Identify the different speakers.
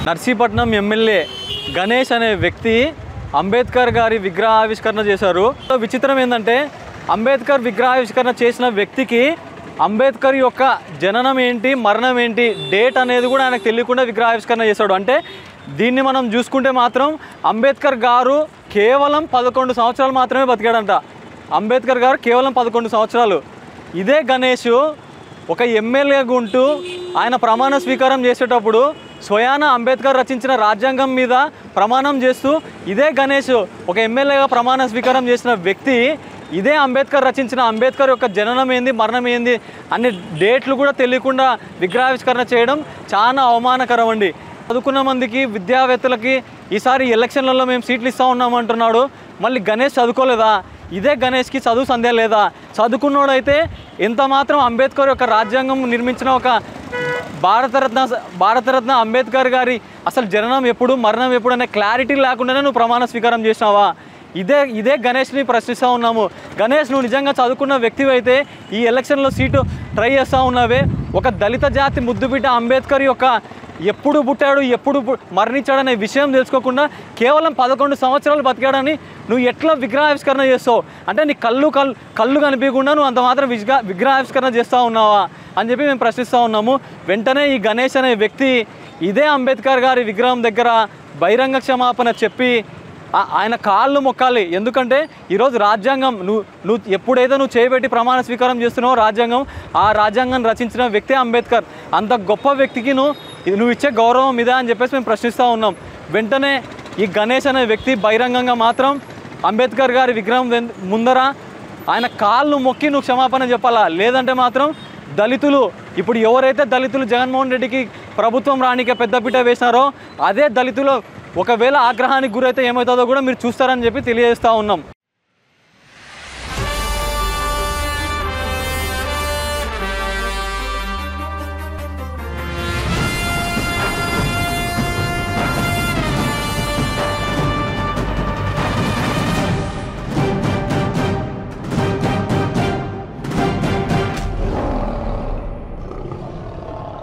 Speaker 1: Narsipatnam MLA Ganesh అనే వ్యక్తి అంబేద్కర్ గారి విగ్రహావిష్కరణ చేశారు. విచిత్రం ఏంటంటే అంబేద్కర్ విగ్రహావిష్కరణ చేసిన వ్యక్తికి అంబేద్కర్ యొక్క జననం ఏంటి, మరణం ఏంటి, డేట్ అనేది కూడా ఆయనకు తెలియకుండా విగ్రహావిష్కరణ చేశాడు. అంటే దీన్ని మనం చూసుకుంటే మాత్రం అంబేద్కర్ గారు కేవలం 11 సంవత్సరాలు మాత్రమే బతికాడంట. అంబేద్కర్ గారు కేవలం 11 సంవత్సరాలు. ఇదే గణేష్ ఒక ఎమ్మెల్యేగా ఉంటూ ఆయన ప్రమాణ స్వీకారం చేసేటప్పుడు స్వయాన అంబేద్కర్ రచించిన రాజ్యాంగం మీద ప్రమాణం చేస్తూ ఇదే గణేష్ ఒక ఎమ్మెల్యేగా ప్రమాణ స్వీకారం చేసిన వ్యక్తి ఇదే అంబేద్కర్ రచించిన అంబేద్కర్ యొక్క జననం ఏంది, మరణం ఏంది అన్ని డేట్లు కూడా తెలియకుండా విగ్రహావిష్కరణ చేయడం చాలా అవమానకరం అండి. చదువుకున్న మందికి, విద్యావేత్తలకి ఈసారి ఎలక్షన్లలో మేము సీట్లు ఇస్తూ ఉన్నామంటున్నాడు. మళ్ళీ గణేష్ చదువుకోలేదా? ఇదే గణేష్కి చదువు సందేహం లేదా? చదువుకున్నోడైతే ఎంత మాత్రం అంబేద్కర్ యొక్క రాజ్యాంగం నిర్మించిన ఒక భారతరత్న అంబేద్కర్ గారి అసలు జననం ఎప్పుడు, మరణం ఎప్పుడు అనే క్లారిటీ లేకుండానే నువ్వు ప్రమాణ స్వీకారం చేసినావా? ఇదే గణేష్ని ప్రశ్నిస్తూ ఉన్నాము. గణేష్, నువ్వు నిజంగా చదువుకున్న వ్యక్తివి అయితే ఈ ఎలక్షన్లో సీటు ట్రై చేస్తూ ఉన్నావే. ఒక దళిత జాతి ముద్దుబిడ్డ అంబేద్కర్ యొక్క ఎప్పుడు పుట్టాడు, ఎప్పుడు మరణించాడనే విషయం తెలుసుకోకుండా కేవలం 11 సంవత్సరాలు బతికాడని నువ్వు ఎట్లా విగ్రహావిష్కరణ చేస్తావు? అంటే నీ కళ్ళు కనిపించకుండా నువ్వు అంత మాత్రం విగ్రహావిష్కరణ చేస్తూ ఉన్నావా అని చెప్పి మేము ప్రశ్నిస్తూ ఉన్నాము. వెంటనే ఈ గణేష్ అనే వ్యక్తి ఇదే అంబేద్కర్ గారి విగ్రహం దగ్గర బహిరంగ క్షమాపణ చెప్పి ఆయన కాళ్ళు మొక్కాలి. ఎందుకంటే ఈరోజు రాజ్యాంగం నువ్వు ఎప్పుడైతే నువ్వు చేయబెట్టి ప్రమాణ స్వీకారం చేస్తున్నావో ఆ రాజ్యాంగం రచించిన వ్యక్తి అంబేద్కర్. అంత గొప్ప వ్యక్తికి నువ్వు ఇచ్చే గౌరవం ఇదా అని చెప్పేసి మేము ప్రశ్నిస్తూ ఉన్నాం. వెంటనే ఈ గణేష్ అనే వ్యక్తి బహిరంగంగా మాత్రం అంబేద్కర్ గారి విగ్రహం ముందర ఆయన కాళ్ళు మొక్కి నువ్వు క్షమాపణ చెప్పాలా. లేదంటే మాత్రం దళితులు, ఇప్పుడు ఎవరైతే దళితులు జగన్మోహన్ రెడ్డికి ప్రభుత్వం రానికే పెద్దపీట వేసినారో అదే దళితులు ఒకవేళ ఆగ్రహానికి గురైతే ఏమవుతుందో కూడా మీరు చూస్తారని చెప్పి తెలియజేస్తూ ఉన్నాం.